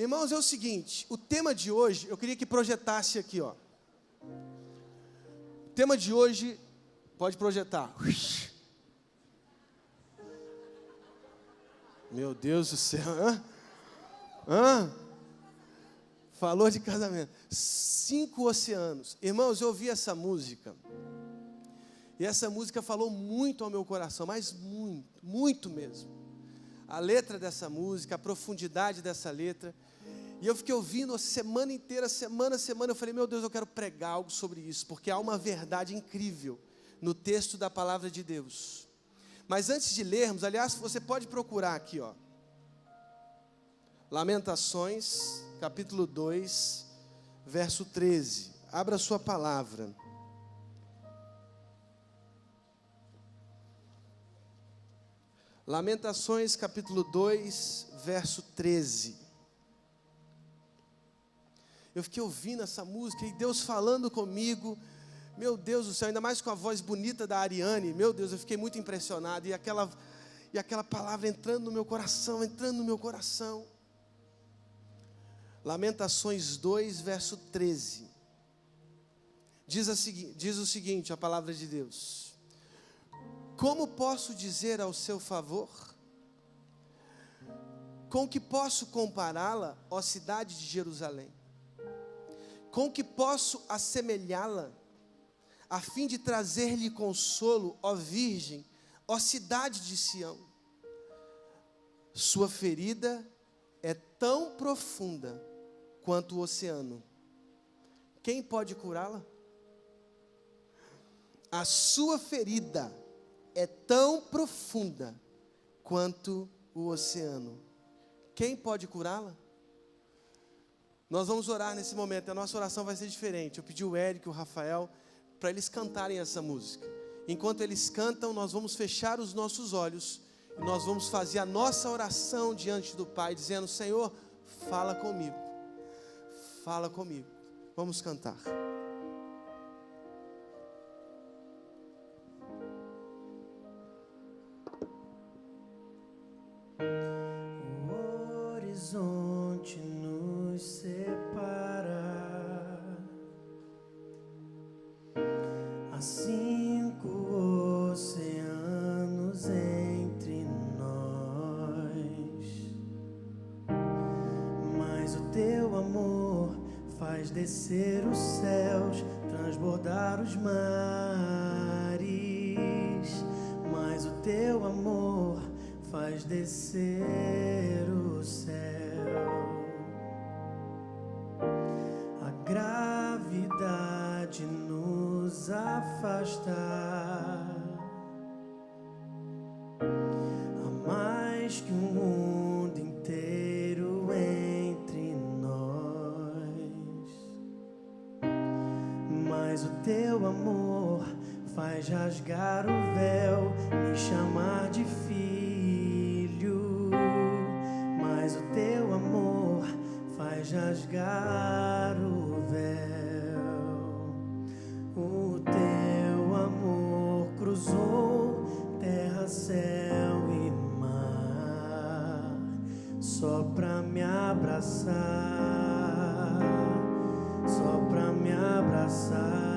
Irmãos, é o seguinte, o tema de hoje, eu queria que projetasse aqui, ó. O tema de hoje, pode projetar. Meu Deus do céu, Falou de casamento. 5 oceanos. Irmãos, eu ouvi essa música, e essa música falou muito ao meu coração, mas muito, muito mesmo. A letra dessa música, a profundidade dessa letra. E eu fiquei ouvindo a semana inteira, semana a semana, eu falei, meu Deus, eu quero pregar algo sobre isso, porque há uma verdade incrível no texto da palavra de Deus. Mas antes de lermos, aliás, você pode procurar aqui, ó. Lamentações, capítulo 2, verso 13. Abra a sua palavra. Lamentações, capítulo 2, verso 13. Eu fiquei ouvindo essa música e Deus falando comigo, meu Deus do céu, ainda mais com a voz bonita da Ariane, meu Deus, eu fiquei muito impressionado, e aquela palavra entrando no meu coração, Lamentações 2, verso 13, diz o seguinte, a palavra de Deus: como posso dizer ao seu favor? Com que posso compará-la, ó cidade de Jerusalém? Com que posso assemelhá-la, a fim de trazer-lhe consolo, ó virgem, ó cidade de Sião? Sua ferida é tão profunda quanto o oceano. Quem pode curá-la? A sua ferida é tão profunda quanto o oceano. Quem pode curá-la? Nós vamos orar nesse momento, a nossa oração vai ser diferente. Eu pedi o Érico e o Rafael para eles cantarem essa música. Enquanto eles cantam, nós vamos fechar os nossos olhos e nós vamos fazer a nossa oração diante do Pai, dizendo: Senhor, fala comigo. Fala comigo. Vamos cantar. O horizonte nos separa, há 5 oceanos entre nós, mas o teu amor faz descer os céus, transbordar os mares, mas o teu amor faz descer o céu. A gravidade nos afasta, há mais que um mundo inteiro entre nós, mas o teu amor faz rasgar o véu, me chamar de filho, mas o teu amor faz rasgar o véu. O teu amor cruzou terra, céu e mar, só pra me abraçar, só pra me abraçar.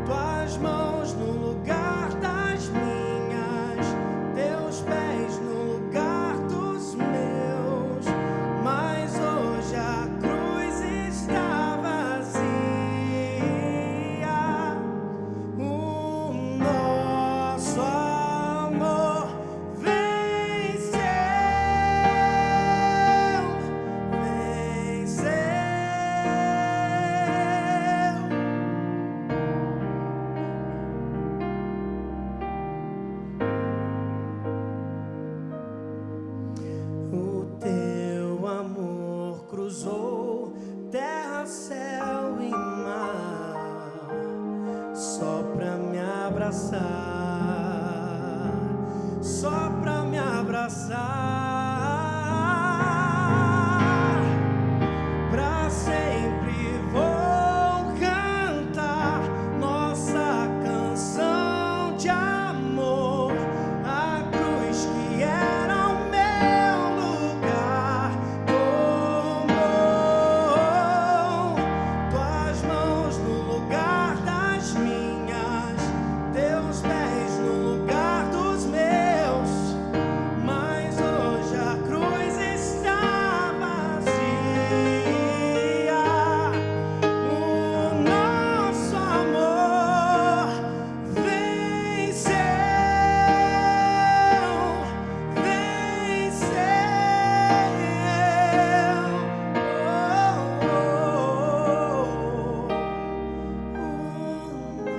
Tuas mãos no lugar das abraçar, pra sempre vou cantar nossa canção de amor. A cruz que era o meu lugar tomou, tuas mãos no lugar das minhas, teus pés no lugar dos meus. Mas hoje a cruz está vazia. O nosso amor venceu, venceu.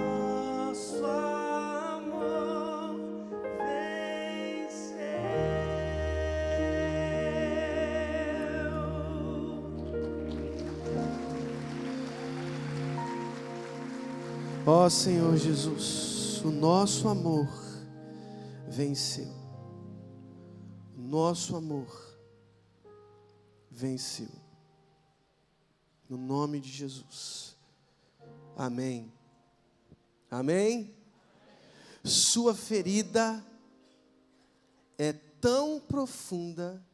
O nosso amor venceu. Ó Senhor Jesus, o nosso amor venceu. O nosso amor venceu. No nome de Jesus. Amém. Amém. Sua ferida é tão profunda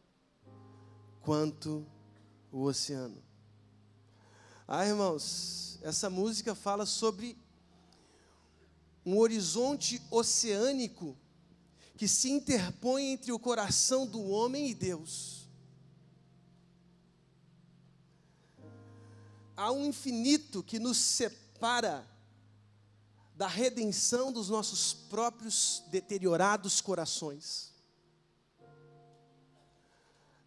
quanto o oceano. Irmãos, essa música fala sobre um horizonte oceânico que se interpõe entre o coração do homem e Deus. Há um infinito que nos separa da redenção dos nossos próprios deteriorados corações.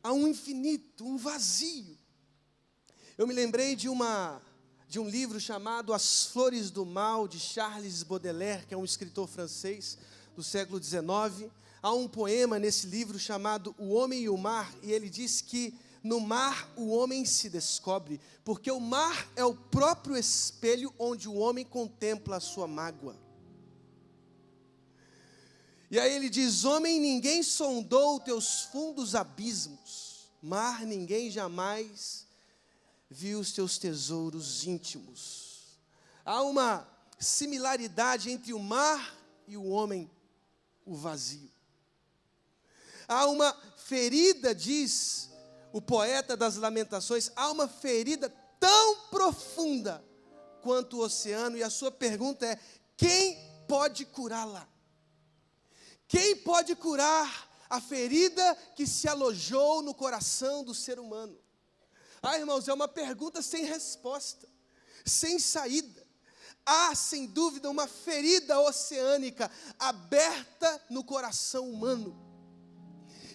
Há um infinito, um vazio. Eu me lembrei de um livro chamado As Flores do Mal, de Charles Baudelaire, que é um escritor francês do século XIX. Há um poema nesse livro chamado O Homem e o Mar, e ele diz que no mar o homem se descobre, porque o mar é o próprio espelho onde o homem contempla a sua mágoa. E aí ele diz: homem, ninguém sondou teus fundos abismos, mar, ninguém jamais viu os teus tesouros íntimos. Há uma similaridade entre o mar e o homem, o vazio. Há uma ferida, diz o poeta das Lamentações, há uma ferida tão profunda quanto o oceano, e a sua pergunta é: quem pode curá-la? Quem pode curar a ferida que se alojou no coração do ser humano? Irmãos, é uma pergunta sem resposta, sem saída. Há, sem dúvida, uma ferida oceânica aberta no coração humano.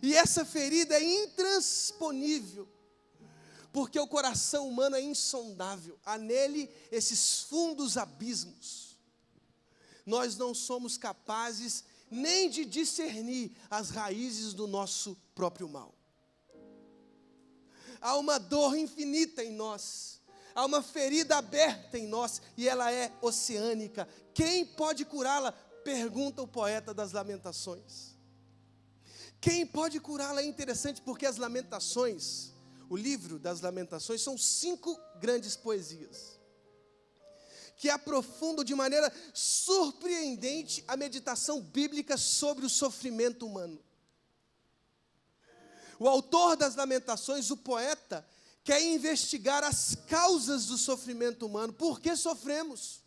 E essa ferida é intransponível, porque o coração humano é insondável. Há nele esses fundos abismos. Nós não somos capazes nem de discernir as raízes do nosso próprio mal. Há uma dor infinita em nós, há uma ferida aberta em nós, e ela é oceânica. Quem pode curá-la? Pergunta o poeta das Lamentações. Quem pode curá-la? É interessante porque as Lamentações, o livro das Lamentações, são 5 grandes poesias que aprofundam de maneira surpreendente a meditação bíblica sobre o sofrimento humano. O autor das Lamentações, o poeta, quer investigar as causas do sofrimento humano. Por que sofremos?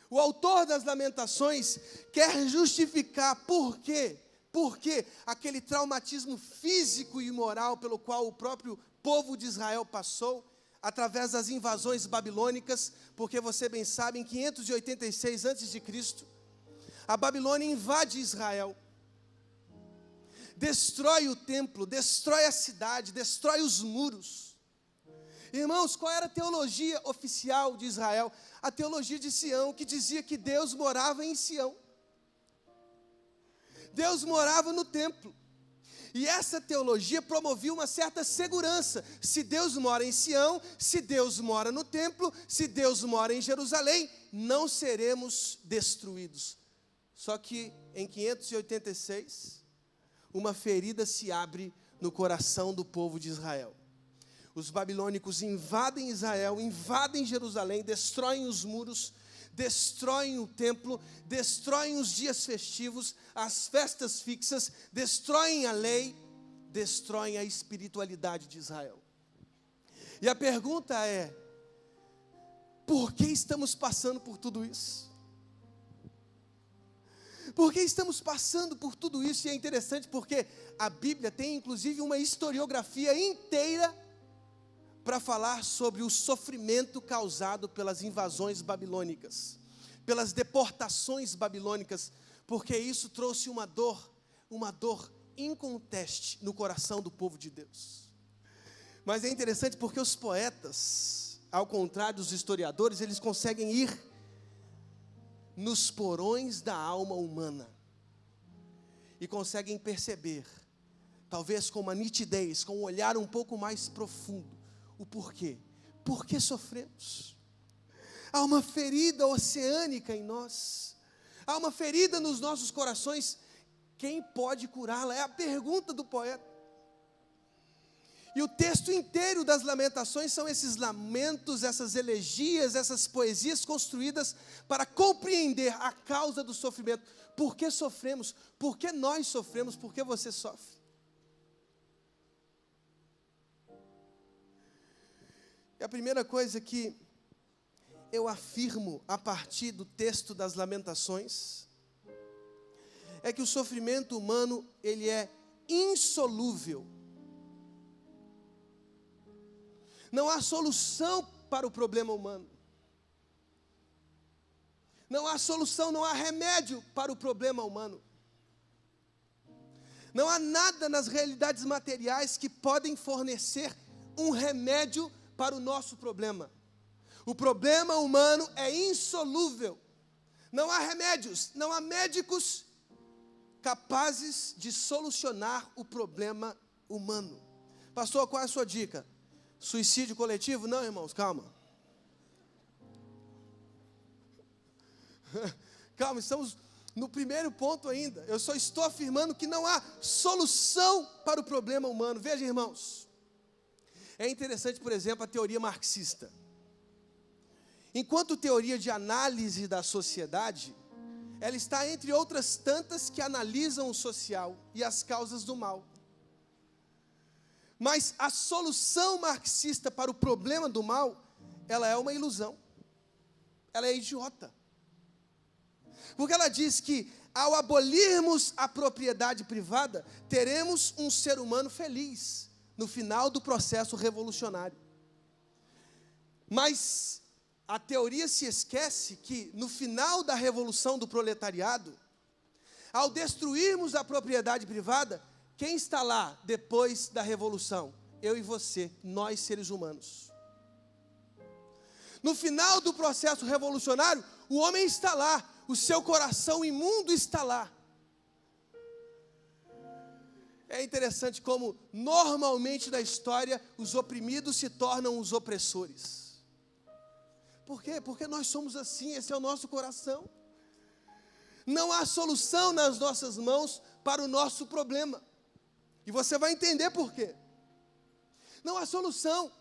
O autor das Lamentações quer justificar por quê? Porque aquele traumatismo físico e moral pelo qual o próprio povo de Israel passou, através das invasões babilônicas, porque você bem sabe, em 586 a.C., a Babilônia invade Israel, destrói o templo, destrói a cidade, destrói os muros. Irmãos, qual era a teologia oficial de Israel? A teologia de Sião, que dizia que Deus morava em Sião. Deus morava no templo. E essa teologia promovia uma certa segurança. Se Deus mora em Sião, se Deus mora no templo, se Deus mora em Jerusalém, não seremos destruídos. Só que em 586, uma ferida se abre no coração do povo de Israel. Os babilônicos invadem Israel, invadem Jerusalém, destroem os muros, destroem o templo, destroem os dias festivos, as festas fixas, destroem a lei, destroem a espiritualidade de Israel. E a pergunta é: por que estamos passando por tudo isso? Por que estamos passando por tudo isso? E é interessante porque a Bíblia tem inclusive uma historiografia inteira para falar sobre o sofrimento causado pelas invasões babilônicas, pelas deportações babilônicas, porque isso trouxe uma dor inconteste no coração do povo de Deus. Mas é interessante porque os poetas, ao contrário dos historiadores, eles conseguem ir nos porões da alma humana e conseguem perceber, talvez com uma nitidez, com um olhar um pouco mais profundo, o porquê. Por que sofremos? Há uma ferida oceânica em nós, há uma ferida nos nossos corações. Quem pode curá-la? É a pergunta do poeta. E o texto inteiro das Lamentações são esses lamentos, essas elegias, essas poesias construídas para compreender a causa do sofrimento. Por que sofremos? Por que nós sofremos? Por que você sofre? E a primeira coisa que eu afirmo a partir do texto das Lamentações é que o sofrimento humano, ele é insolúvel. Não há solução para o problema humano. Não há solução, não há remédio para o problema humano. Não há nada nas realidades materiais que podem fornecer um remédio para o nosso problema. O problema humano é insolúvel. Não há remédios, não há médicos capazes de solucionar o problema humano. Pastor, qual é a sua dica? Suicídio coletivo? Não, irmãos, calma. Calma, estamos no primeiro ponto ainda. Eu só estou afirmando que não há solução para o problema humano. Veja, irmãos, é interessante, por exemplo, a teoria marxista. Enquanto teoria de análise da sociedade, ela está entre outras tantas que analisam o social e as causas do mal. Mas a solução marxista para o problema do mal, ela é uma ilusão. Ela é idiota. Porque ela diz que ao abolirmos a propriedade privada, teremos um ser humano feliz no final do processo revolucionário. Mas a teoria se esquece que no final da revolução do proletariado, ao destruirmos a propriedade privada, quem está lá depois da revolução? Eu e você, nós seres humanos. No final do processo revolucionário, o homem está lá, o seu coração imundo está lá. É interessante como, normalmente na história, os oprimidos se tornam os opressores. Por quê? Porque nós somos assim, esse é o nosso coração. Não há solução nas nossas mãos para o nosso problema. E você vai entender por quê. Não há solução.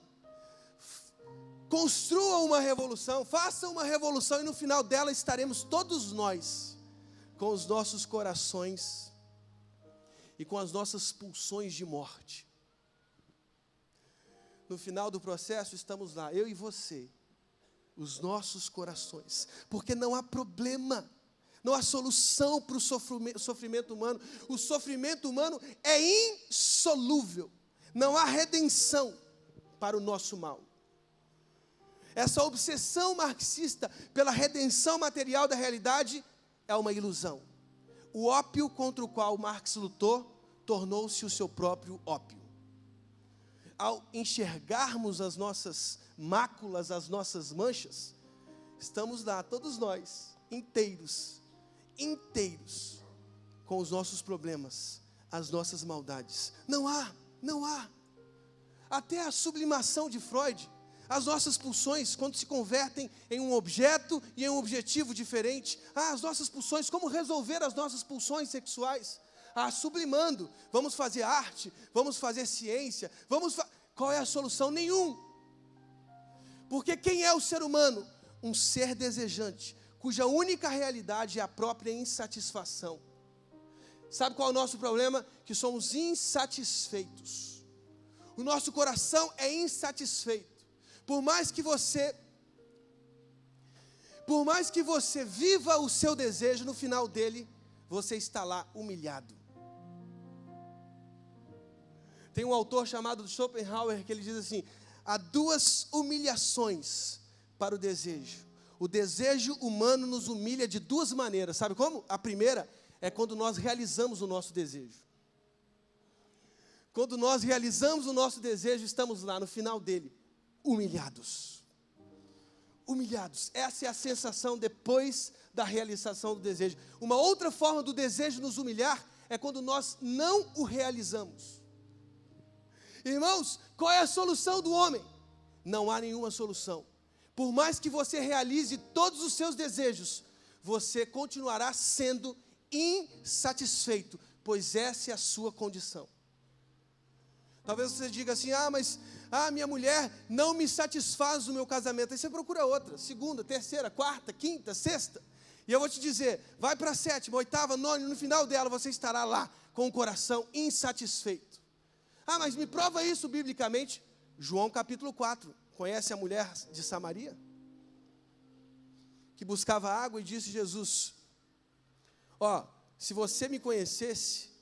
Construa uma revolução, faça uma revolução e no final dela estaremos todos nós com os nossos corações e com as nossas pulsões de morte. No final do processo estamos lá, eu e você, os nossos corações, porque não há problema, não há solução para o sofrimento humano. O sofrimento humano é insolúvel, não há redenção para o nosso mal. Essa obsessão marxista pela redenção material da realidade é uma ilusão. O ópio contra o qual Marx lutou tornou-se o seu próprio ópio. Ao enxergarmos as nossas máculas, as nossas manchas, estamos lá, todos nós, inteiros, com os nossos problemas, as nossas maldades. Não há. Até a sublimação de Freud, As nossas pulsões, quando se convertem em um objeto e em um objetivo diferente. As nossas pulsões, como resolver as nossas pulsões sexuais? Sublimando. Vamos fazer arte, vamos fazer ciência, qual é a solução? Nenhum. Porque quem é o ser humano? Um ser desejante, cuja única realidade é a própria insatisfação. Sabe qual é o nosso problema? Que somos insatisfeitos. O nosso coração é insatisfeito. Por mais que você viva o seu desejo, no final dele, você está lá humilhado. Tem um autor chamado Schopenhauer que ele diz assim: há duas humilhações para o desejo. O desejo humano nos humilha de duas maneiras. Sabe como? A primeira é quando nós realizamos o nosso desejo. Quando nós realizamos o nosso desejo, estamos lá no final dele, humilhados. Humilhados. Essa é a sensação depois da realização do desejo. Uma outra forma do desejo nos humilhar é quando nós não o realizamos. Irmãos, qual é a solução do homem? Não há nenhuma solução. Por mais que você realize todos os seus desejos, você continuará sendo insatisfeito, pois essa é a sua condição. Talvez você diga assim: mas minha mulher não me satisfaz no meu casamento. Aí você procura outra, segunda, terceira, quarta, quinta, sexta. E eu vou te dizer, vai para a sétima, oitava, nona, no final dela você estará lá com o coração insatisfeito. Mas me prova isso biblicamente. João capítulo 4, conhece a mulher de Samaria? Que buscava água e disse Jesus: se você me conhecesse,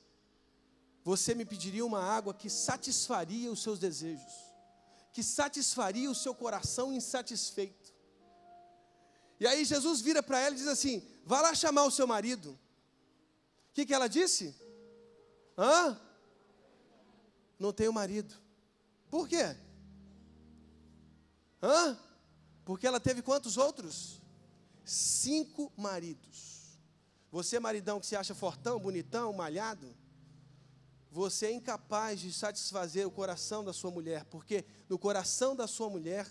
você me pediria uma água que satisfaria os seus desejos, que satisfaria o seu coração insatisfeito. E aí Jesus vira para ela e diz assim: vá lá chamar o seu marido. O que ela disse? Não tenho marido. Por quê? Porque ela teve quantos outros? 5 maridos. Você, maridão, que se acha fortão, bonitão, malhado, você é incapaz de satisfazer o coração da sua mulher, porque no coração da sua mulher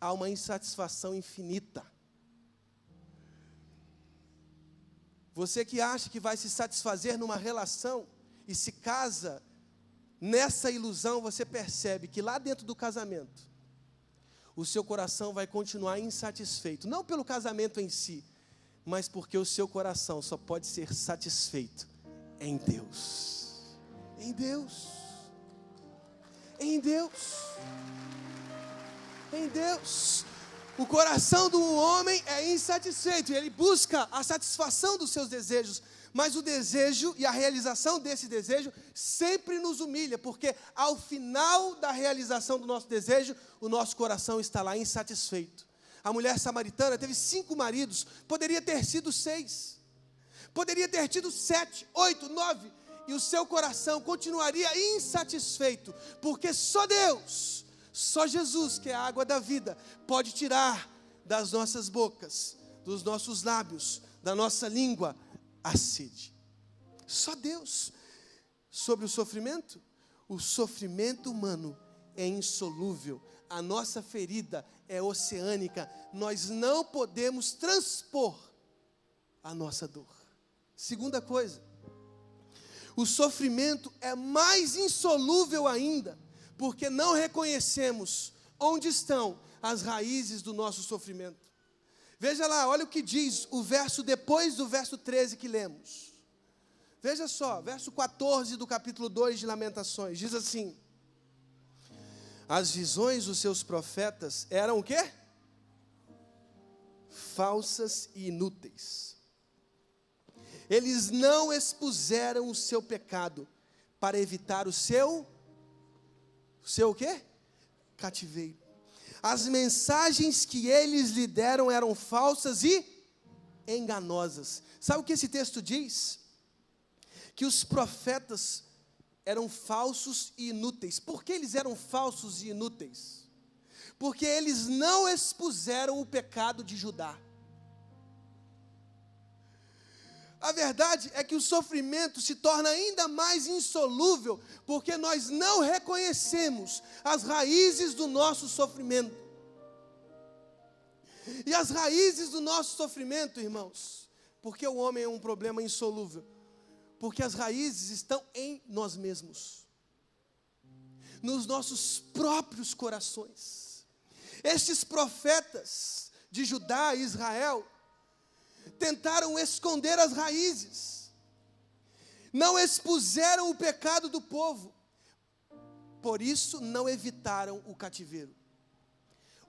há uma insatisfação infinita. Você que acha que vai se satisfazer numa relação e se casa nessa ilusão, você percebe que lá dentro do casamento, o seu coração vai continuar insatisfeito, não pelo casamento em si, mas porque o seu coração só pode ser satisfeito em Deus. Em Deus. Em Deus. Em Deus. O coração do homem é insatisfeito e ele busca a satisfação dos seus desejos, mas o desejo e a realização desse desejo sempre nos humilha, porque ao final da realização do nosso desejo, o nosso coração está lá insatisfeito. A mulher samaritana teve 5 maridos, poderia ter sido 6, poderia ter tido 7, 8, 9, e o seu coração continuaria insatisfeito, porque só Deus, só Jesus, que é a água da vida, pode tirar das nossas bocas, dos nossos lábios, da nossa língua, a sede. Só Deus. Sobre o sofrimento humano é insolúvel, a nossa ferida é oceânica, nós não podemos transpor a nossa dor. Segunda coisa, o sofrimento é mais insolúvel ainda, porque não reconhecemos onde estão as raízes do nosso sofrimento. Veja lá, olha o que diz o verso depois do verso 13 que lemos. Veja só, verso 14 do capítulo 2 de Lamentações, diz assim: as visões dos seus profetas eram o quê? Falsas e inúteis. Eles não expuseram o seu pecado para evitar o seu o quê? Cativeiro. As mensagens que eles lhe deram eram falsas e enganosas. Sabe o que esse texto diz? Que os profetas eram falsos e inúteis. Por que eles eram falsos e inúteis? Porque eles não expuseram o pecado de Judá. A verdade é que o sofrimento se torna ainda mais insolúvel, porque nós não reconhecemos as raízes do nosso sofrimento. E as raízes do nosso sofrimento, irmãos, porque o homem é um problema insolúvel? Porque as raízes estão em nós mesmos, nos nossos próprios corações. Estes profetas de Judá e Israel tentaram esconder as raízes, não expuseram o pecado do povo, por isso não evitaram o cativeiro.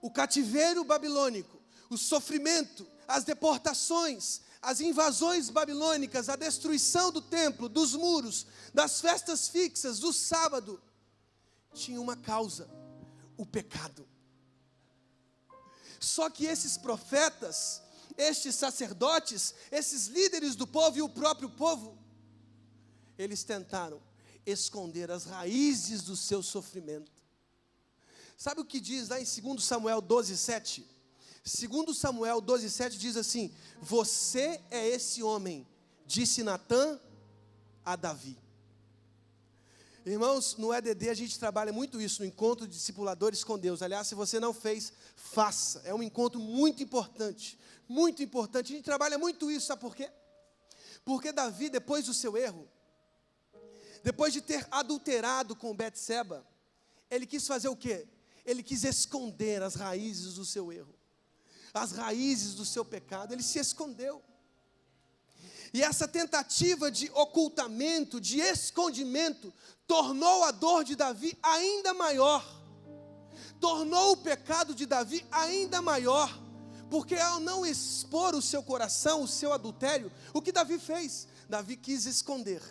O cativeiro babilônico, o sofrimento, as deportações, as invasões babilônicas, a destruição do templo, dos muros, das festas fixas, do sábado, tinha uma causa: o pecado. Só que esses profetas, estes sacerdotes, esses líderes do povo e o próprio povo, eles tentaram esconder as raízes do seu sofrimento. Sabe o que diz lá em 2 Samuel 12:7? 2 Samuel 12:7 diz assim: você é esse homem, disse Natã a Davi. Irmãos, no EDD a gente trabalha muito isso, no encontro de discipuladores com Deus. Aliás, se você não fez, faça. É um encontro muito importante, muito importante. A gente trabalha muito isso, sabe por quê? Porque Davi, depois do seu erro, depois de ter adulterado com Betseba, ele quis fazer o quê? Ele quis esconder as raízes do seu erro, as raízes do seu pecado. Ele se escondeu. E essa tentativa de ocultamento, de escondimento, tornou a dor de Davi ainda maior, tornou o pecado de Davi ainda maior, porque ao não expor o seu coração, o seu adultério, o que Davi fez? Davi quis esconder,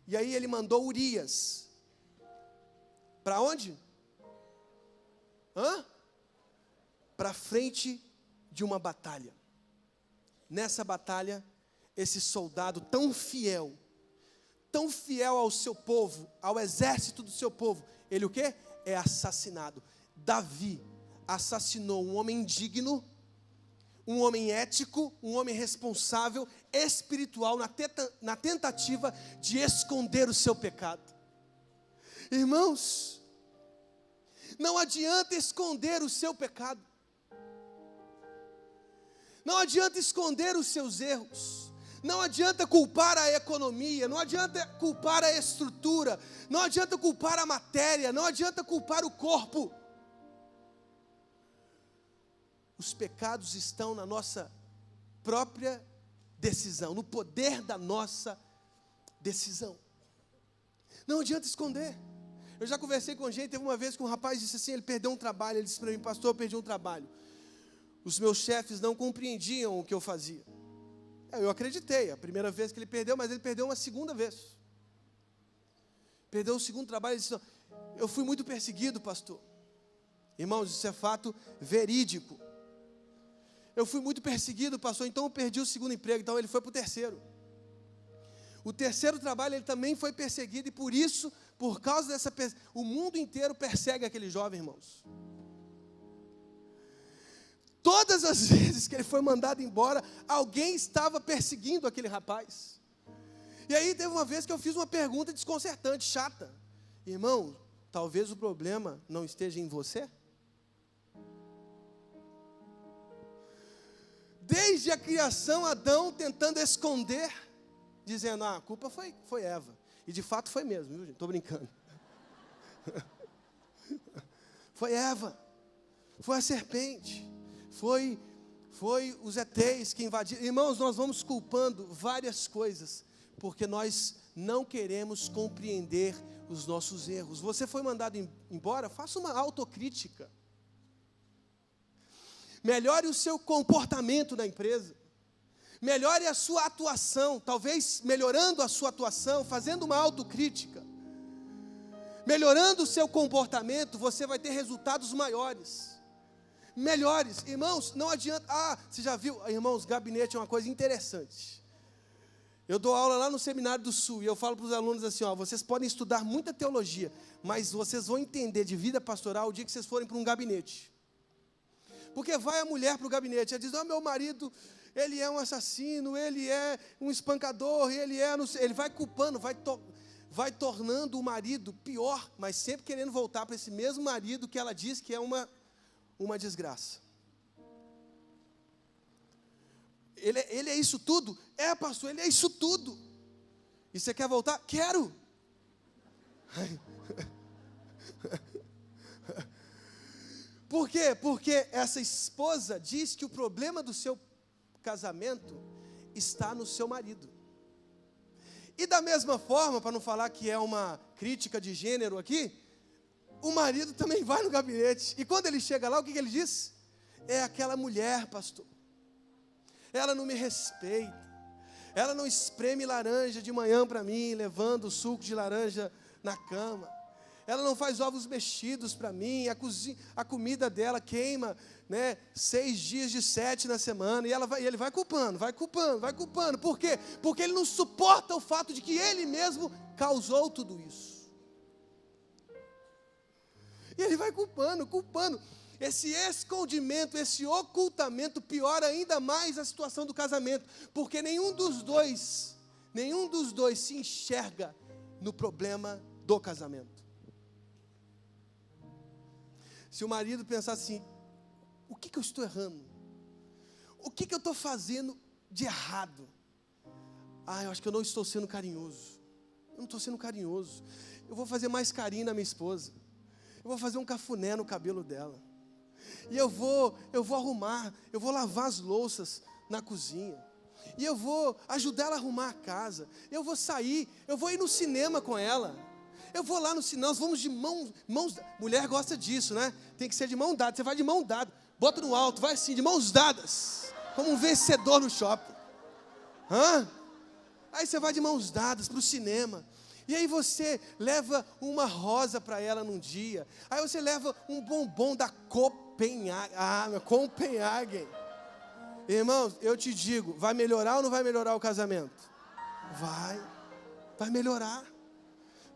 e aí ele mandou Urias, para onde? Para frente de uma batalha. Nessa batalha, esse soldado tão fiel ao seu povo, ao exército do seu povo, ele o quê? É assassinado. Davi assassinou um homem digno, um homem ético, um homem responsável, espiritual, na tentativa de esconder o seu pecado. Irmãos, não adianta esconder o seu pecado, não adianta esconder os seus erros, não adianta culpar a economia, não adianta culpar a estrutura, não adianta culpar a matéria, não adianta culpar o corpo. Os pecados estão na nossa própria decisão, no poder da nossa decisão. Não adianta esconder. Eu já conversei com gente, teve uma vez que um rapaz disse assim, ele perdeu um trabalho, ele disse para mim: pastor, eu perdi um trabalho. Os meus chefes não compreendiam o que eu fazia. Eu acreditei, a primeira vez que ele perdeu, mas ele perdeu uma segunda vez. Perdeu o segundo trabalho, ele disse: eu fui muito perseguido, pastor. Irmãos, isso é fato verídico. Eu fui muito perseguido, pastor, então eu perdi o segundo emprego, então ele foi para o terceiro. O terceiro trabalho ele também foi perseguido, e por isso, por causa dessa o mundo inteiro persegue aquele jovem, irmãos. Todas as vezes que ele foi mandado embora, alguém estava perseguindo aquele rapaz. E aí teve uma vez que eu fiz uma pergunta desconcertante, chata: irmão, talvez o problema não esteja em você? Desde a criação, Adão tentando esconder, dizendo: a culpa foi Eva. E de fato foi mesmo, viu, gente? Estou brincando. Foi Eva, foi a serpente, foi os ETs que invadiram. Irmãos, nós vamos culpando várias coisas, porque nós não queremos compreender os nossos erros. Você foi mandado embora? Faça uma autocrítica. Melhore o seu comportamento na empresa. Melhore a sua atuação. Talvez melhorando a sua atuação, fazendo uma autocrítica, melhorando o seu comportamento, você vai ter resultados maiores, melhores. Irmãos, não adianta. Você já viu, irmãos, gabinete é uma coisa interessante. Eu dou aula lá no Seminário do Sul, e eu falo para os alunos assim: vocês podem estudar muita teologia, mas vocês vão entender de vida pastoral o dia que vocês forem para um gabinete. Porque vai a mulher para o gabinete, ela diz: meu marido, ele é um assassino, ele é um espancador, ele vai culpando, vai tornando o marido pior, mas sempre querendo voltar para esse mesmo marido que ela diz que é uma desgraça. ele é isso tudo? É, pastor, ele é isso tudo. E você quer voltar? Quero. Por quê? Porque essa esposa diz que o problema do seu casamento está no seu marido. E da mesma forma, para não falar que é uma crítica de gênero aqui, o marido também vai no gabinete. E quando ele chega lá, o que ele diz? É aquela mulher, pastor. Ela não me respeita. Ela não espreme laranja de manhã para mim, levando o suco de laranja na cama. Ela não faz ovos mexidos para mim. A comida dela queima, 6 dias de 7 na semana. E ele vai culpando. Por quê? Porque ele não suporta o fato de que ele mesmo causou tudo isso. E ele vai culpando. Esse escondimento, esse ocultamento piora ainda mais a situação do casamento, porque nenhum dos dois se enxerga no problema do casamento. Se o marido pensar assim, o que eu estou errando? O que eu estou fazendo de errado? Eu acho que eu não estou sendo carinhoso. Eu não estou sendo carinhoso. Eu vou fazer mais carinho na minha esposa. Eu vou fazer um cafuné no cabelo dela. E eu vou arrumar, eu vou lavar as louças na cozinha. E eu vou ajudar ela a arrumar a casa. Eu vou sair, eu vou ir no cinema com ela. Eu vou lá no cinema, nós vamos de mãos. Mulher gosta disso, né? Tem que ser de mão dada. Você vai de mão dada, bota no alto, vai assim, de mãos dadas, como um vencedor no shopping. Aí você vai de mãos dadas para o cinema. E aí você leva uma rosa para ela num dia. Aí você leva um bombom da Copenhagen. Irmãos, eu te digo, vai melhorar ou não vai melhorar o casamento? Vai melhorar.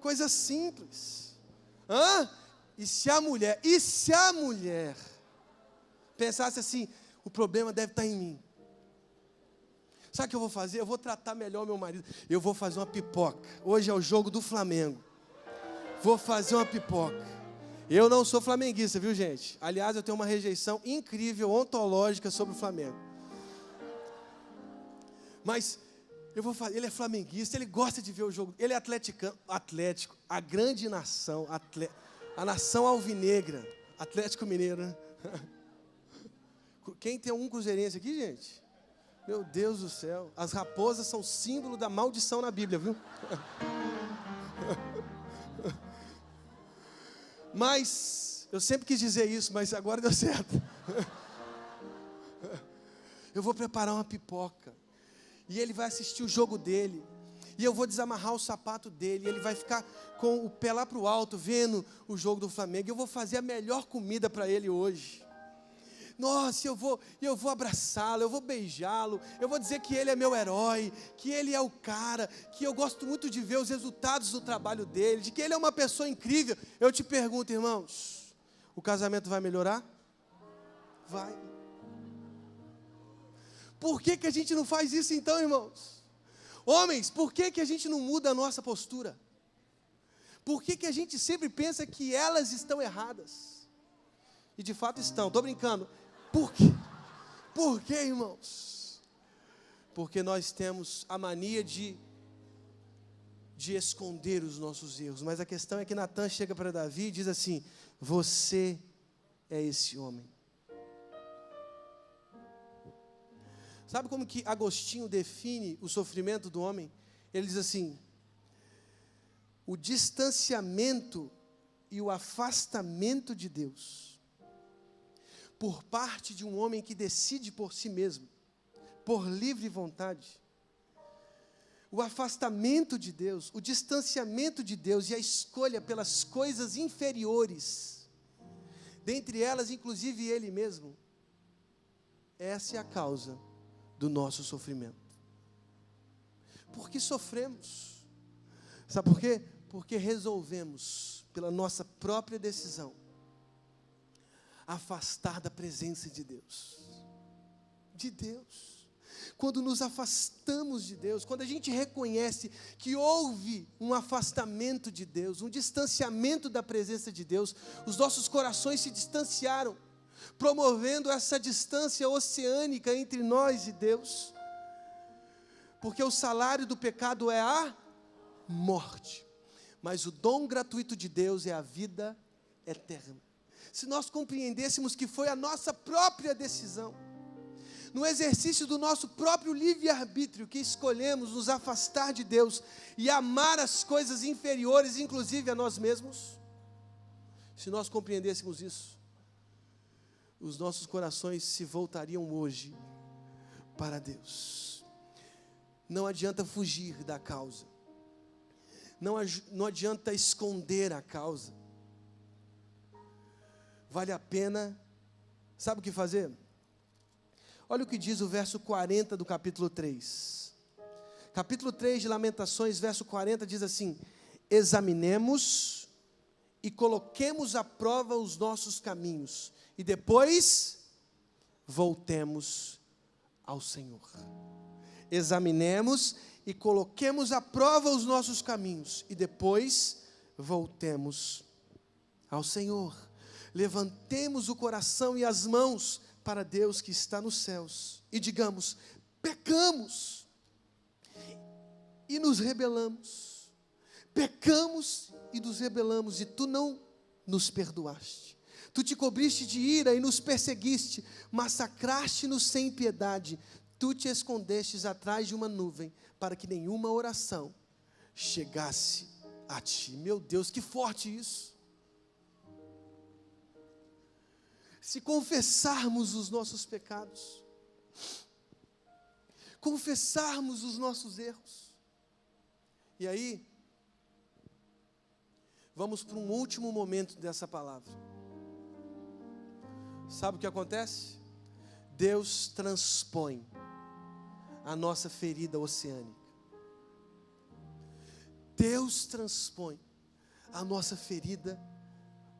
Coisa simples. E se a mulher pensasse assim, o problema deve estar em mim. Sabe o que eu vou fazer? Eu vou tratar melhor o meu marido. Eu vou fazer uma pipoca. Hoje é o jogo do Flamengo. Vou fazer uma pipoca. Eu não sou flamenguista, viu, gente? Aliás, eu tenho uma rejeição incrível, ontológica sobre o Flamengo. Mas eu vou fazer. Ele é flamenguista, ele gosta de ver o jogo. Ele é atlético, a grande nação, a nação alvinegra. Atlético Mineiro, né? Quem tem um cruzeirense aqui, gente? Meu Deus do céu, as raposas são símbolo da maldição na Bíblia, viu? Mas, eu sempre quis dizer isso, mas agora deu certo. Eu vou preparar uma pipoca, e ele vai assistir o jogo dele, e eu vou desamarrar o sapato dele, e ele vai ficar com o pé lá para o alto, vendo o jogo do Flamengo, e eu vou fazer a melhor comida para ele hoje. Nossa, eu vou abraçá-lo, eu vou beijá-lo, eu vou dizer que ele é meu herói, que ele é o cara, que eu gosto muito de ver os resultados do trabalho dele, de que ele é uma pessoa incrível. Eu te pergunto, irmãos, o casamento vai melhorar? Vai. Por que a gente não faz isso então, irmãos? Homens, por que a gente não muda a nossa postura? Por que a gente sempre pensa que elas estão erradas? E de fato estão, estou brincando. Por quê? Por quê, irmãos? Porque nós temos a mania de esconder os nossos erros. Mas a questão é que Natan chega para Davi e diz assim: você é esse homem. Sabe como que Agostinho define o sofrimento do homem? Ele diz assim: o distanciamento e o afastamento de Deus por parte de um homem que decide por si mesmo, por livre vontade. O afastamento de Deus, o distanciamento de Deus e a escolha pelas coisas inferiores, dentre elas inclusive Ele mesmo, essa é a causa do nosso sofrimento. Por que sofremos? Sabe por quê? Porque resolvemos, pela nossa própria decisão, afastar da presença de Deus. De Deus. Quando nos afastamos de Deus, quando a gente reconhece que houve um afastamento de Deus, um distanciamento da presença de Deus, os nossos corações se distanciaram, promovendo essa distância oceânica entre nós e Deus. Porque o salário do pecado é a morte, mas o dom gratuito de Deus é a vida eterna. Se nós compreendêssemos que foi a nossa própria decisão, no exercício do nosso próprio livre-arbítrio, que escolhemos nos afastar de Deus e amar as coisas inferiores, inclusive a nós mesmos, se nós compreendêssemos isso, os nossos corações se voltariam hoje para Deus. Não adianta fugir da causa, não adianta esconder a causa, vale a pena, sabe o que fazer? Olha o que diz o verso 40 do capítulo 3. Capítulo 3 de Lamentações, verso 40, diz assim: examinemos e coloquemos à prova os nossos caminhos, e depois voltemos ao Senhor. Examinemos e coloquemos à prova os nossos caminhos, e depois voltemos ao Senhor. Levantemos o coração e as mãos para Deus que está nos céus, e digamos: pecamos, e nos rebelamos, pecamos e nos rebelamos, e Tu não nos perdoaste, Tu te cobriste de ira e nos perseguiste, massacraste-nos sem piedade, Tu te escondestes atrás de uma nuvem, para que nenhuma oração chegasse a Ti. Meu Deus, que forte isso! Se confessarmos os nossos pecados, confessarmos os nossos erros, e aí, vamos para um último momento dessa palavra. Sabe o que acontece? Deus transpõe a nossa ferida oceânica. Deus transpõe a nossa ferida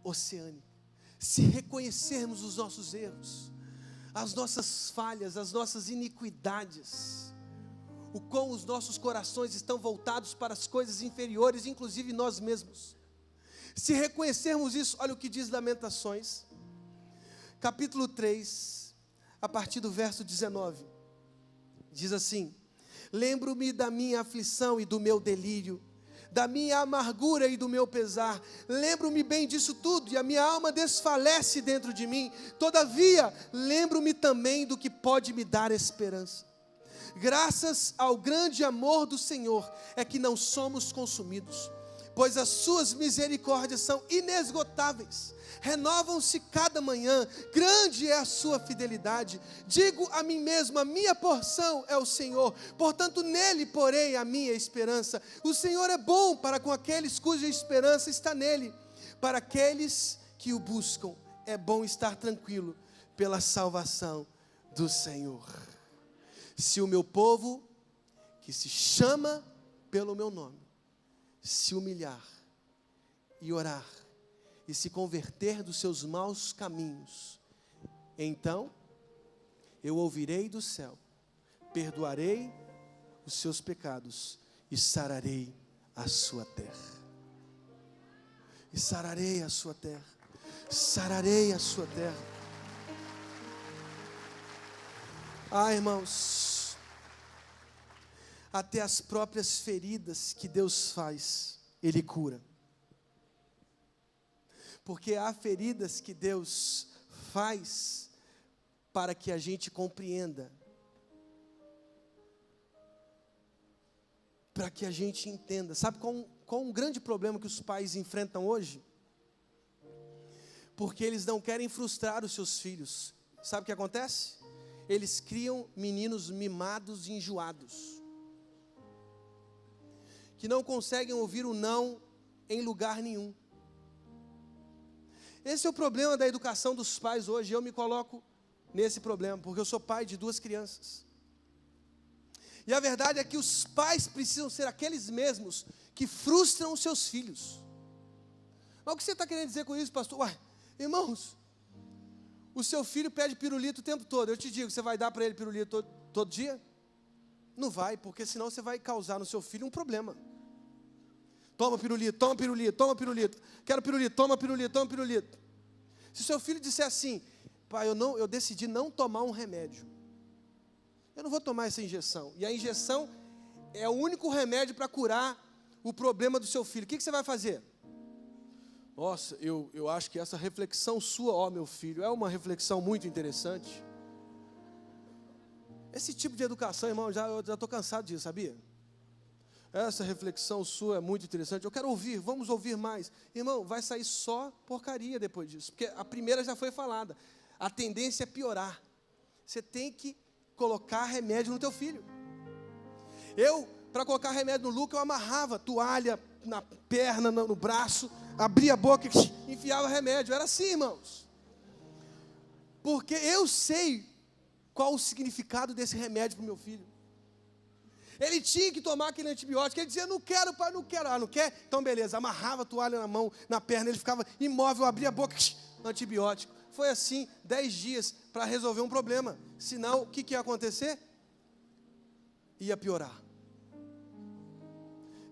oceânica. Se reconhecermos os nossos erros, as nossas falhas, as nossas iniquidades, o quão os nossos corações estão voltados para as coisas inferiores, inclusive nós mesmos. Se reconhecermos isso, olha o que diz Lamentações, capítulo 3, a partir do verso 19, diz assim: lembro-me da minha aflição e do meu delírio, da minha amargura e do meu pesar, lembro-me bem disso tudo, e a minha alma desfalece dentro de mim, todavia, lembro-me também do que pode me dar esperança. Graças ao grande amor do Senhor, é que não somos consumidos, pois as suas misericórdias são inesgotáveis, renovam-se cada manhã, grande é a sua fidelidade. Digo a mim mesmo: a minha porção é o Senhor, portanto nele porei a minha esperança. O Senhor é bom para com aqueles cuja esperança está nele, para aqueles que o buscam, é bom estar tranquilo pela salvação do Senhor. Se o meu povo, que se chama pelo meu nome, se humilhar e orar, e se converter dos seus maus caminhos, então eu ouvirei do céu, perdoarei os seus pecados e sararei a sua terra. E sararei a sua terra, sararei a sua terra. Ah, irmãos, até as próprias feridas que Deus faz, Ele cura. Porque há feridas que Deus faz para que a gente compreenda, para que a gente entenda. Sabe qual um grande problema que os pais enfrentam hoje? Porque eles não querem frustrar os seus filhos. Sabe o que acontece? Eles criam meninos mimados e enjoados, que não conseguem ouvir o não em lugar nenhum. Esse é o problema da educação dos pais hoje. Eu me coloco nesse problema, porque eu sou pai de 2 crianças. E a verdade é que os pais precisam ser aqueles mesmos que frustram os seus filhos. Mas o que você está querendo dizer com isso, pastor? Ué, irmãos, o seu filho pede pirulito o tempo todo. Eu te digo, você vai dar para ele pirulito todo dia? Não vai, porque senão você vai causar no seu filho um problema. Toma pirulito, toma pirulito, toma pirulito. Quero pirulito, toma pirulito, toma pirulito. Se seu filho disser assim: pai, eu decidi não tomar um remédio, eu não vou tomar essa injeção. E a injeção é o único remédio para curar o problema do seu filho. O que você vai fazer? Nossa, eu acho que essa reflexão sua, ó meu filho, é uma reflexão muito interessante. Esse tipo de educação, irmão, eu já estou cansado disso, sabia? Essa reflexão sua é muito interessante. Eu quero ouvir, vamos ouvir mais. Irmão, vai sair só porcaria depois disso, porque a primeira já foi falada. A tendência é piorar. Você tem que colocar remédio no teu filho. Para colocar remédio no Luca, eu amarrava toalha na perna, no braço, abria a boca e enfiava remédio. Era assim, irmãos. Porque eu sei qual o significado desse remédio para o meu filho. Ele tinha que tomar aquele antibiótico. Ele dizia, não quero, pai, não quero. Ah, não quer? Então beleza, amarrava a toalha na mão, na perna, ele ficava imóvel, abria a boca, antibiótico. Foi assim, 10 dias para resolver um problema. Senão, o que ia acontecer? Ia piorar.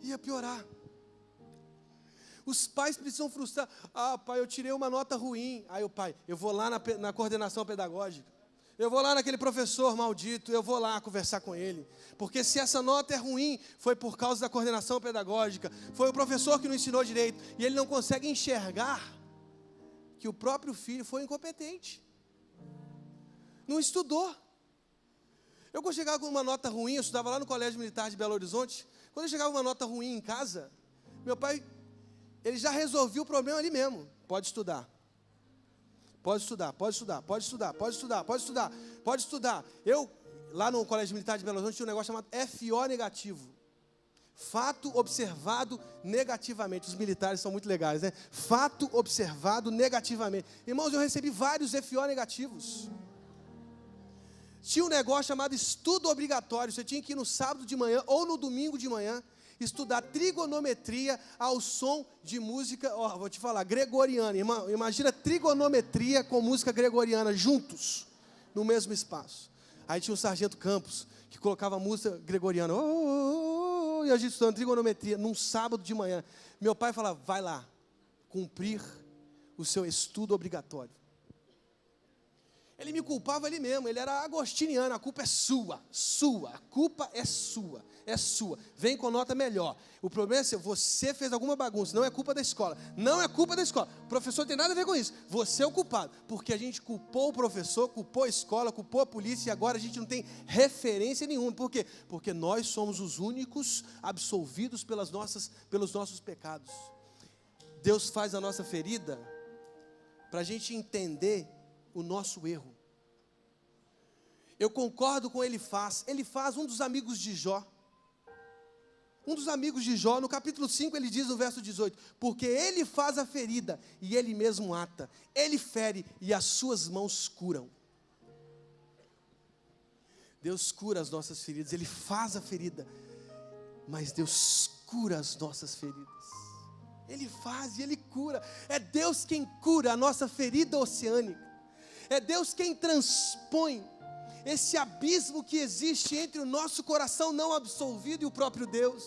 Ia piorar. Os pais precisam frustrar. Ah, pai, eu tirei uma nota ruim. Aí o pai, eu vou lá na coordenação pedagógica. Eu vou lá naquele professor maldito, eu vou lá conversar com ele. Porque se essa nota é ruim, foi por causa da coordenação pedagógica. Foi o professor que não ensinou direito. E ele não consegue enxergar que o próprio filho foi incompetente. Não estudou. Eu quando chegava com uma nota ruim, eu estudava lá no Colégio Militar de Belo Horizonte. Quando eu chegava com uma nota ruim em casa, meu pai, ele já resolvia o problema ali mesmo. Pode estudar. Pode estudar, pode estudar, pode estudar, pode estudar, pode estudar, pode estudar. Eu, lá no Colégio Militar de Belo Horizonte, tinha um negócio chamado FO negativo. Fato observado negativamente. Os militares são muito legais, né? Fato observado negativamente. Irmãos, eu recebi vários FO negativos. Tinha um negócio chamado estudo obrigatório. Você tinha que ir no sábado de manhã ou no domingo de manhã estudar trigonometria ao som de música, vou te falar, gregoriana. Imagina trigonometria com música gregoriana juntos, no mesmo espaço. Aí tinha o Sargento Campos, que colocava música gregoriana, e a gente estudando trigonometria, num sábado de manhã. Meu pai falava, vai lá, cumprir o seu estudo obrigatório. Ele me culpava ali mesmo, ele era agostiniano, a culpa é sua, a culpa é sua. Vem com nota melhor. O problema é seu, você fez alguma bagunça, não é culpa da escola. Não é culpa da escola. O professor não tem nada a ver com isso. Você é o culpado. Porque a gente culpou o professor, culpou a escola, culpou a polícia e agora a gente não tem referência nenhuma. Por quê? Porque nós somos os únicos absolvidos pelos nossos pecados. Deus faz a nossa ferida para a gente entender o nosso erro. Eu concordo com Elifaz, um dos amigos de Jó. Um dos amigos de Jó, no capítulo 5, ele diz no verso 18, porque ele faz a ferida e ele mesmo ata, ele fere e as suas mãos curam. Deus cura as nossas feridas, ele faz a ferida, mas Deus cura as nossas feridas. Ele faz e ele cura. É Deus quem cura a nossa ferida oceânica. É Deus quem transpõe esse abismo que existe entre o nosso coração não absolvido e o próprio Deus.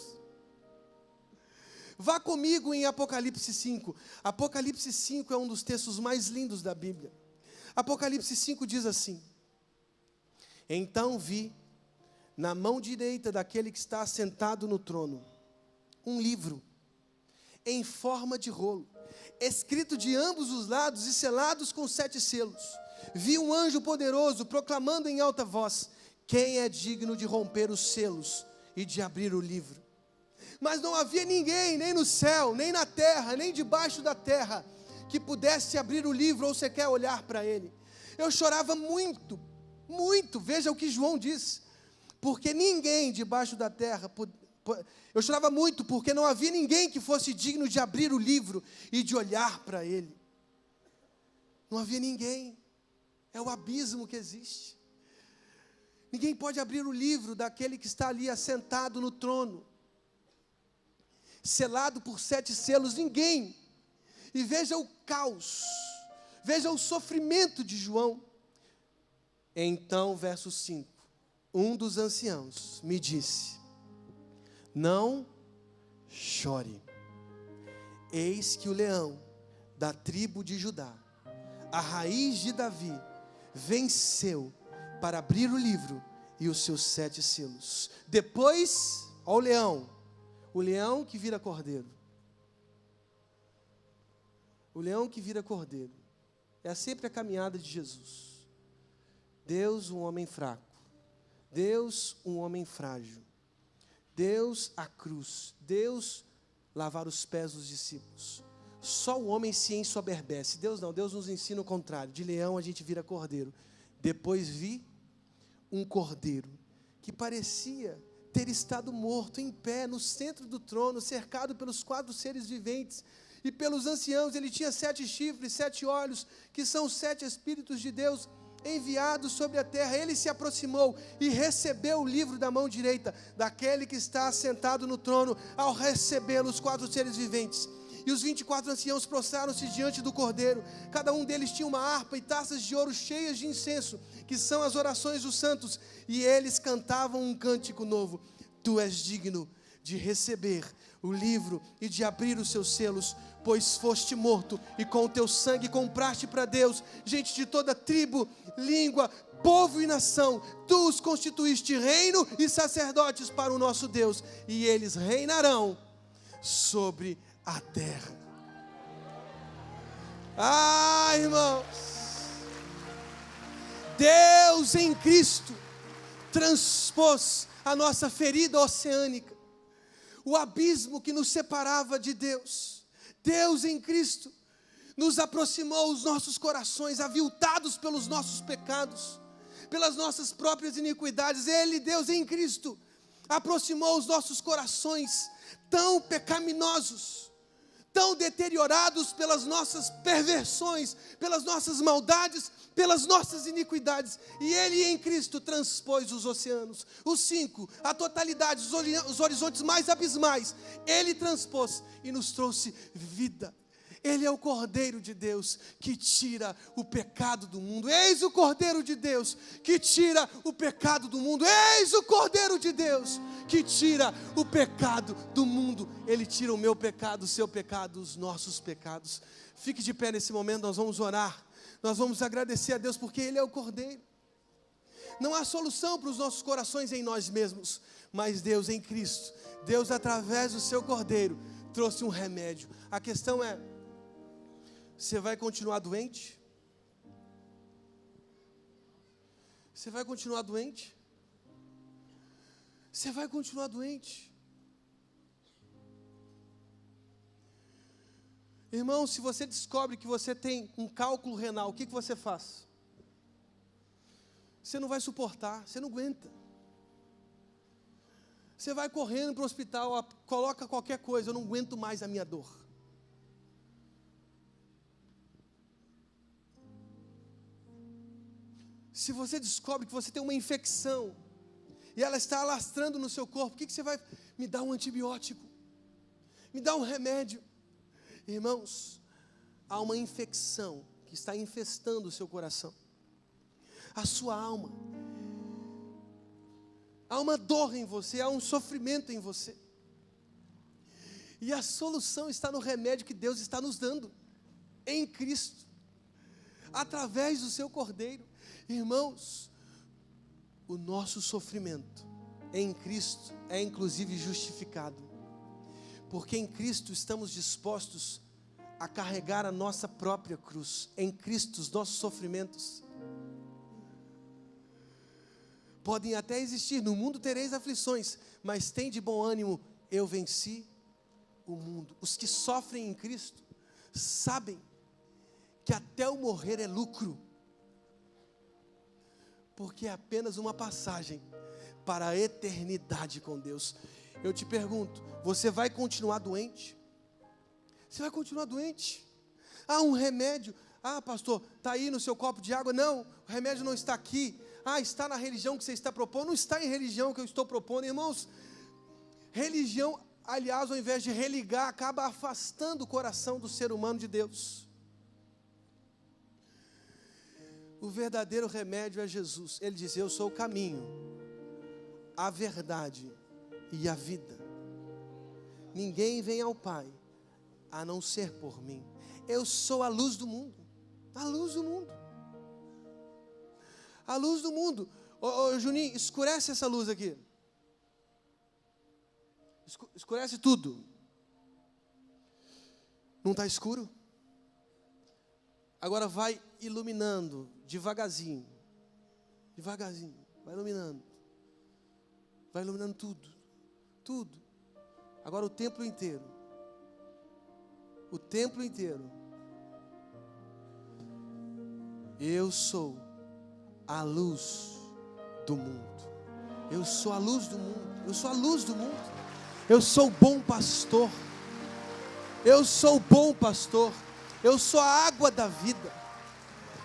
Vá comigo em Apocalipse 5. Apocalipse 5 é um dos textos mais lindos da Bíblia. Apocalipse 5 diz assim: então vi, na mão direita daquele que está assentado no trono, um livro, em forma de rolo, escrito de ambos os lados e selados com 7 selos. Vi um anjo poderoso proclamando em alta voz: quem é digno de romper os selos e de abrir o livro? Mas não havia ninguém, nem no céu, nem na terra, nem debaixo da terra, que pudesse abrir o livro ou sequer olhar para ele. Eu chorava muito, muito, veja o que João diz, porque ninguém debaixo da terra, eu chorava muito porque não havia ninguém que fosse digno de abrir o livro e de olhar para ele. Não havia ninguém. É o abismo que existe. Ninguém pode abrir o livro daquele que está ali assentado no trono, selado por 7 selos, ninguém. E veja o caos, veja o sofrimento de João. Então, verso 5, um dos anciãos me disse: não chore, eis que o leão da tribo de Judá, a raiz de Davi, venceu para abrir o livro e os seus 7 selos. Depois, Olha o leão. O leão que vira cordeiro. O leão que vira cordeiro. É sempre a caminhada de Jesus. Deus, um homem fraco. Deus, um homem frágil. Deus, a cruz. Deus, lavar os pés dos discípulos. Só o homem se ensoberbece. Deus não, Deus nos ensina o contrário. De leão a gente vira cordeiro. Depois vi um cordeiro que parecia ter estado morto, em pé, no centro do trono, cercado pelos 4 seres viventes e pelos anciãos. Ele tinha 7 chifres, 7 olhos, que são os 7 Espíritos de Deus enviados sobre a terra. Ele se aproximou e recebeu o livro da mão direita daquele que está assentado no trono. Ao recebê-lo, os 4 seres viventes e os 24 anciãos prostraram-se diante do cordeiro. Cada um deles tinha uma harpa e taças de ouro cheias de incenso, que são as orações dos santos, e eles cantavam um cântico novo: Tu és digno de receber o livro e de abrir os seus selos, pois foste morto e com o teu sangue compraste para Deus gente de toda tribo, língua, povo e nação. Tu os constituíste reino e sacerdotes para o nosso Deus, e eles reinarão sobre a terra. Ah, irmãos, Deus em Cristo transpôs a nossa ferida oceânica, o abismo que nos separava de Deus. Deus em Cristo nos aproximou os nossos corações, aviltados pelos nossos pecados, pelas nossas próprias iniquidades. Ele, Deus em Cristo, aproximou os nossos corações tão pecaminosos, tão deteriorados pelas nossas perversões, pelas nossas maldades, pelas nossas iniquidades. E Ele em Cristo transpôs os oceanos, os 5, a totalidade, os horizontes mais abismais. Ele transpôs e nos trouxe vida. Ele é o Cordeiro de Deus que tira o pecado do mundo. Eis o Cordeiro de Deus que tira o pecado do mundo. Eis o Cordeiro de Deus que tira o pecado do mundo. Ele tira o meu pecado, o seu pecado, os nossos pecados. Fique de pé nesse momento, nós vamos orar. Nós vamos agradecer a Deus porque Ele é o Cordeiro. Não há solução para os nossos corações em nós mesmos, mas Deus em Cristo, Deus através do seu Cordeiro, trouxe um remédio. A questão é: você vai continuar doente? Você vai continuar doente? Você vai continuar doente? Irmão, se você descobre que você tem um cálculo renal, o que você faz? Você não vai suportar, você não aguenta. Você vai correndo para o hospital, coloca qualquer coisa: eu não aguento mais a minha dor. Se você descobre que você tem uma infecção e ela está alastrando no seu corpo, o que você vai? Me dá um antibiótico, me dá um remédio. Irmãos, há uma infecção que está infestando o seu coração, a sua alma. Há uma dor em você, há um sofrimento em você. E a solução está no remédio que Deus está nos dando, em Cristo, através do seu Cordeiro. Irmãos, o nosso sofrimento em Cristo é inclusive justificado, porque em Cristo estamos dispostos a carregar a nossa própria cruz. Em Cristo os nossos sofrimentos podem até existir. No mundo tereis aflições, mas tem de bom ânimo, eu venci o mundo. Os que sofrem em Cristo sabem que até o morrer é lucro, porque é apenas uma passagem para a eternidade com Deus. Eu te pergunto, você vai continuar doente? Você vai continuar doente? Há um remédio. Ah, pastor, está aí no seu copo de água. Não, o remédio não está aqui. Ah, está na religião que você está propondo. Não está em religião que eu estou propondo. Irmãos, religião, aliás, ao invés de religar, acaba afastando o coração do ser humano de Deus. O verdadeiro remédio é Jesus. Ele diz: eu sou o caminho, a verdade e a vida. Ninguém vem ao Pai a não ser por mim. Eu sou a luz do mundo. A luz do mundo. A luz do mundo. Ô Juninho, escurece essa luz aqui. Escurece tudo. Não está escuro? Agora vai iluminando devagarzinho. Devagarzinho. Vai iluminando. Vai iluminando tudo. Tudo. Agora o templo inteiro. O templo inteiro. Eu sou a luz do mundo. Eu sou a luz do mundo. Eu sou a luz do mundo. Eu sou o bom pastor. Eu sou o bom pastor. Eu sou a água da vida.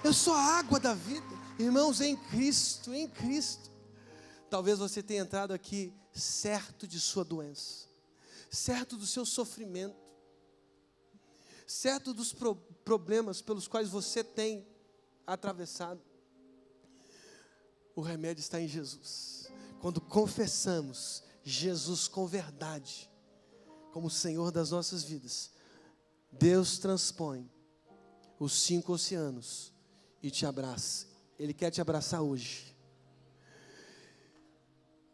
Eu sou a água da vida. Irmãos, em Cristo, em Cristo. Talvez você tenha entrado aqui certo de sua doença, certo do seu sofrimento, certo dos problemas pelos quais você tem atravessado. O remédio está em Jesus. Quando confessamos Jesus com verdade, como Senhor das nossas vidas, Deus transpõe os 5 oceanos e te abraça. Ele quer te abraçar hoje.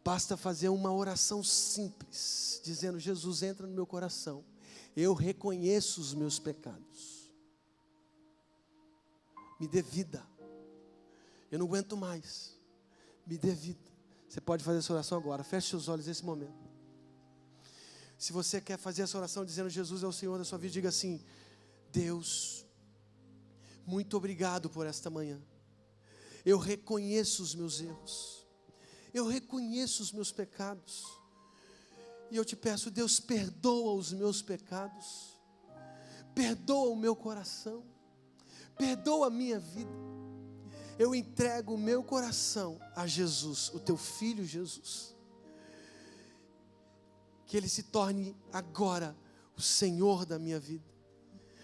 Basta fazer uma oração simples, dizendo: Jesus, entra no meu coração. Eu reconheço os meus pecados. Me dê vida. Eu não aguento mais. Me dê vida. Você pode fazer essa oração agora. Feche seus olhos nesse momento. Se você quer fazer essa oração dizendo: Jesus é o Senhor da sua vida, diga assim: Deus, muito obrigado por esta manhã. Eu reconheço os meus erros. Eu reconheço os meus pecados. E eu te peço, Deus, perdoa os meus pecados. Perdoa o meu coração. Perdoa a minha vida. Eu entrego o meu coração a Jesus, o teu filho Jesus. Que ele se torne agora o Senhor da minha vida.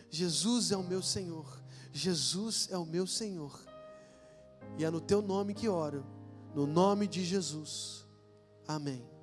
Jesus é o meu Senhor. Jesus é o meu Senhor. E é no teu nome que oro. No nome de Jesus. Amém.